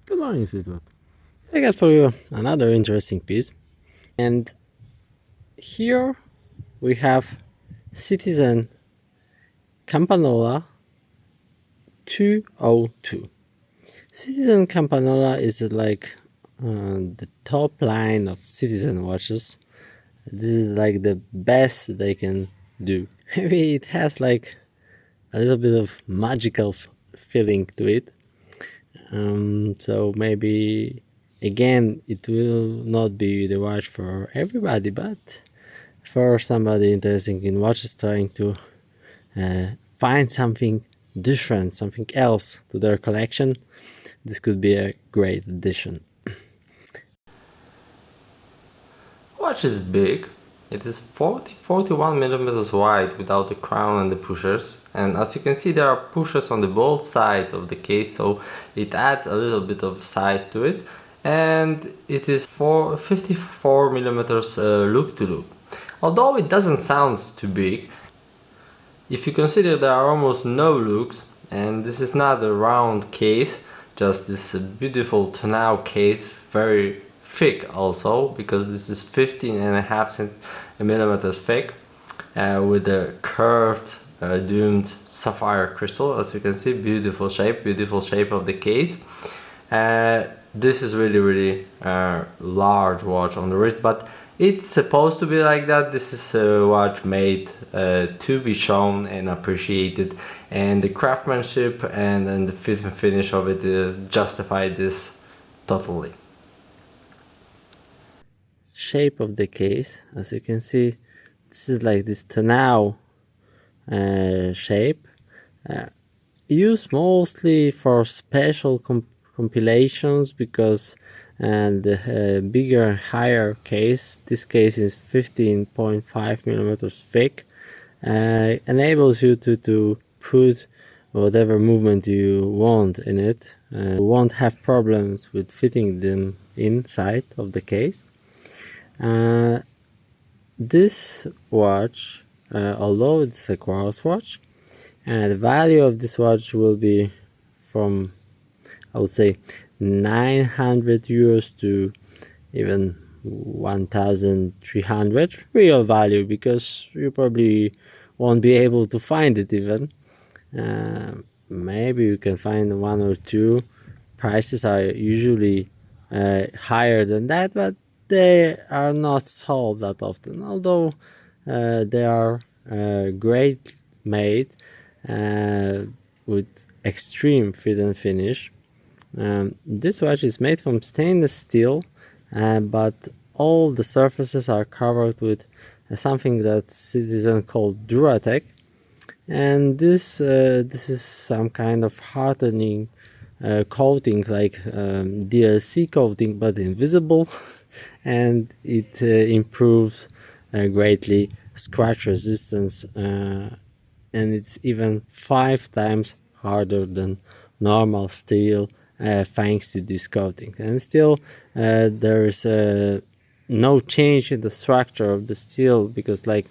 Good morning, sweetheart. I got for you another interesting piece. And here we have Citizen Campanola 202. Citizen Campanola is like the top line of Citizen watches. This is like the best they can do. Maybe it has like a little bit of magical feeling to it. So maybe again it will not be the watch for everybody, but for somebody interested in watches trying to find something different, something else to their collection, this could be a great addition. Watch is big. It is 41 millimeters wide without the crown and the pushers, and as you can see there are pushers on the both sides of the case, so it adds a little bit of size to it, and it is 54 millimeters loop to loop. Although it doesn't sound too big, if you consider there are almost no loops, and this is not a round case, just this beautiful tonneau case, very thick also, because this is 15.5 millimeters thick, with a curved domed sapphire crystal. As you can see, beautiful shape of the case. This is really large watch on the wrist, but it's supposed to be like that. This is a watch made to be shown and appreciated, and the craftsmanship and the fit and finish of it justify this totally. Shape of the case, as you can see, this is like this tonneau shape, used mostly for special compilations because the bigger, higher case, this case is 15.5 millimeters thick, enables you to put whatever movement you want in it. You won't have problems with fitting them inside of the case. This watch, although it's a quartz watch, the value of this watch will be from, I would say, 900 euros to even 1,300 real value, because you probably won't be able to find it even. Maybe you can find one or two. Prices are usually higher than that, but they are not sold that often, although they are great made with extreme fit and finish. This watch is made from stainless steel, but all the surfaces are covered with something that Citizen called Duratec, and this is some kind of hardening coating, like DLC coating, but invisible, and it improves greatly scratch resistance, and it's even 5 times harder than normal steel, thanks to this coating. And still there is no change in the structure of the steel, because like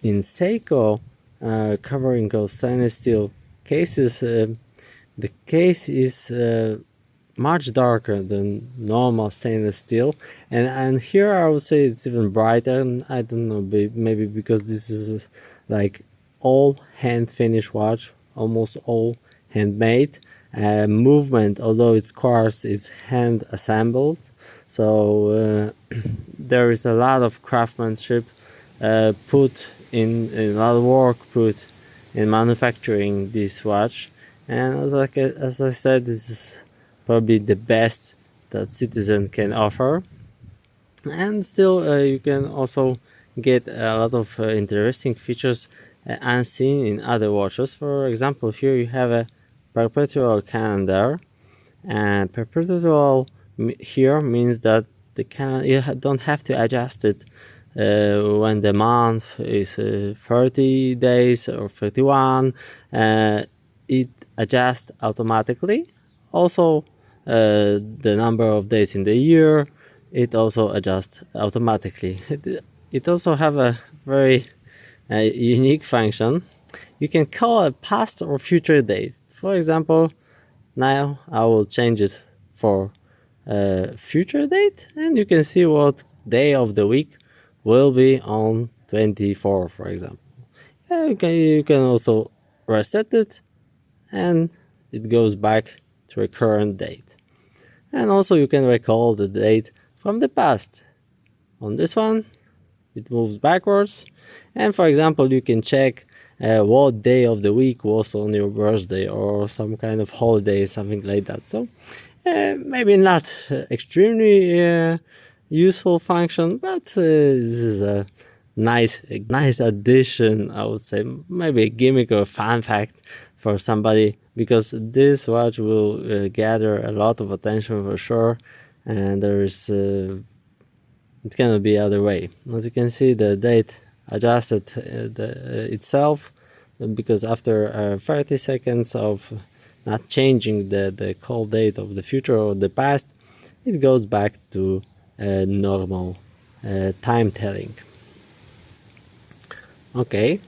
in Seiko covering of stainless steel cases, the case is much darker than normal stainless steel, and here I would say it's even brighter. And I don't know, maybe because this is like all hand finished watch, almost all handmade. Movement, although it's quartz, it's hand assembled, so there is a lot of craftsmanship put in a lot of work put in manufacturing this watch. And as I said, this is probably the best that Citizen can offer. And still you can also get a lot of interesting features unseen in other watches. For example, here you have a Perpetual Calendar, and Perpetual here means that the calendar, you don't have to adjust it when the month is 30 days or 31. It adjusts automatically. Also the number of days in the year, it also adjusts automatically. It also have a very unique function. You can call a past or future date. For example, Now I will change it for a future date, and you can see what day of the week will be on 24, for example. You can also reset it, and it goes back to a current date. And also you can recall the date from the past. On this one, it moves backwards. And for example, you can check what day of the week was on your birthday or some kind of holiday, something like that. So maybe not extremely useful function, but this is a nice addition, I would say, maybe a gimmick or a fun fact for somebody, because this watch will gather a lot of attention for sure, and it cannot be other way. As you can see, the date adjusted itself, because after 30 seconds of not changing the call date of the future or the past, it goes back to normal time telling. Okay.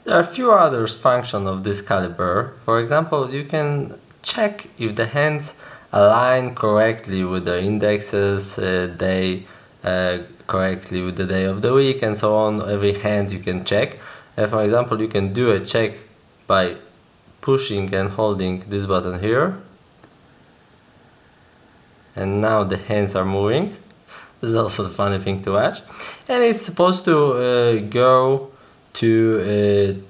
There are a few other functions of this caliber. For example, you can check if the hands align correctly with the indexes, they correctly with the day of the week, and so on. Every hand you can check. For example, you can do a check by pushing and holding this button here. And now the hands are moving. This is also a funny thing to watch. And it's supposed to go to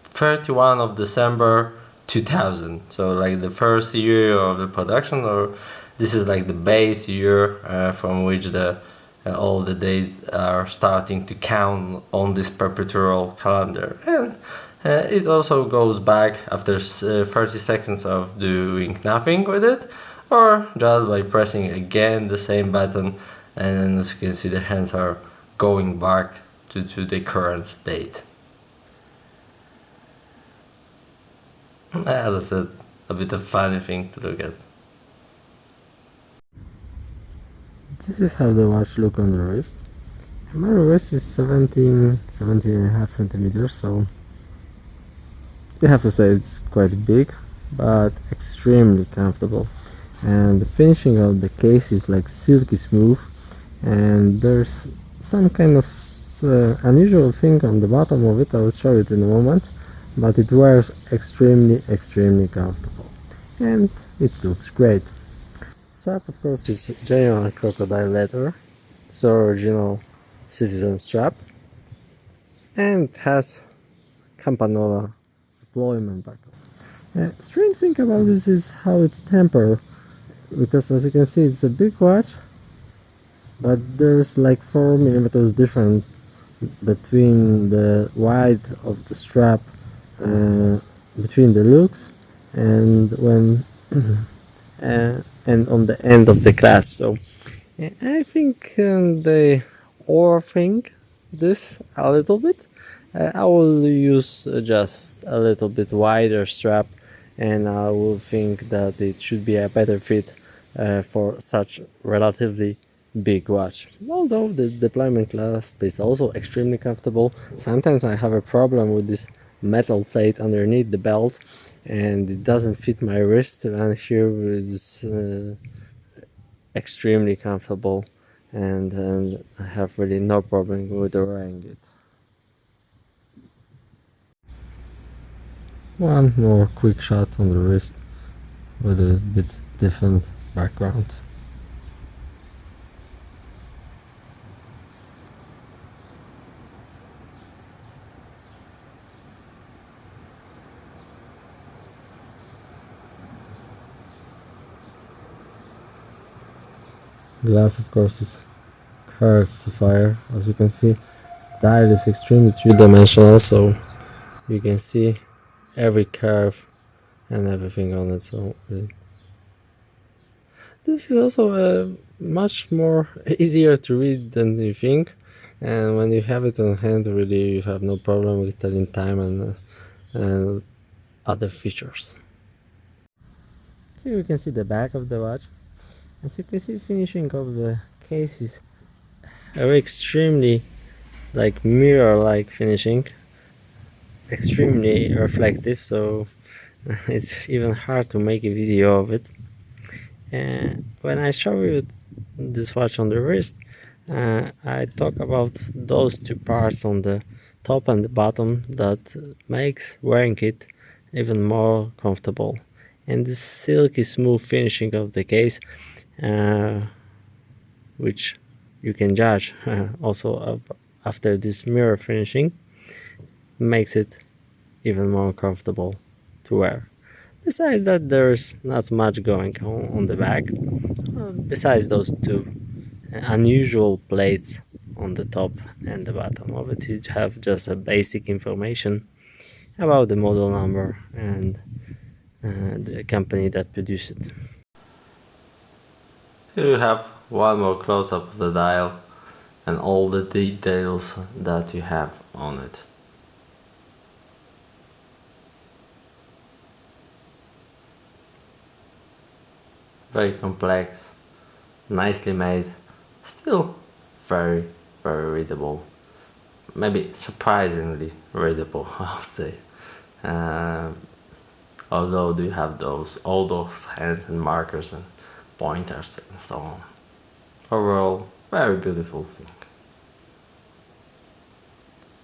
31 of December 2000. So like the first year of the production, or this is like the base year from which all the days are starting to count on this perpetual calendar. And it also goes back after 30 seconds of doing nothing with it, or just by pressing again the same button, and then as you can see the hands are going back to the current date. As I said, a bit of funny thing to look at. This is how the watch look on the wrist. My wrist is 17 and a half centimeters, so you have to say it's quite big, but extremely comfortable. And the finishing of the case is like silky smooth, and there's some kind of unusual thing on the bottom of it. I will show it in a moment, but it wears extremely comfortable, and it looks great. Strap, of course, is genuine crocodile leather. It's original citizen strap, and it has Campanola deployment buckle. Strange thing about this is how it's tempered, because as you can see, it's a big watch, but there's like 4 millimeters different between the width of the strap, between the looks, and when and on the end of the clasp. So I think they overthink this a little bit. I will use just a little bit wider strap, and I will think that it should be a better fit for such relatively big watch. Although the deployment clasp is also extremely comfortable, sometimes I have a problem with this metal plate underneath the belt, and it doesn't fit my wrist, and here it's extremely comfortable, and I have really no problem with wearing it. One more quick shot on the wrist with a bit different background. Glass, of course, is curved sapphire. As you can see, dial is extremely three-dimensional, so you can see every curve and everything on it. So this is also much more easier to read than you think, and when you have it on hand, really you have no problem with telling time and other features. Here you can see the back of the watch. As you can see, finishing of the case is a extremely like mirror-like finishing, extremely reflective. So It's even hard to make a video of it. And when I show you this watch on the wrist, I talk about those two parts on the top and the bottom that makes wearing it even more comfortable. And the silky smooth finishing of the case, uh, which you can judge also after this mirror finishing, makes it even more comfortable to wear. Besides that, there's not much going on the back, besides those two unusual plates on the top and the bottom of it. You have just a basic information about the model number and the company that produced it. Here you have one more close-up of the dial and all the details that you have on it. Very complex, nicely made, still very, very readable. Maybe surprisingly readable, I'll say. Although you have all those hands and markers and pointers and so on. Overall, very beautiful thing.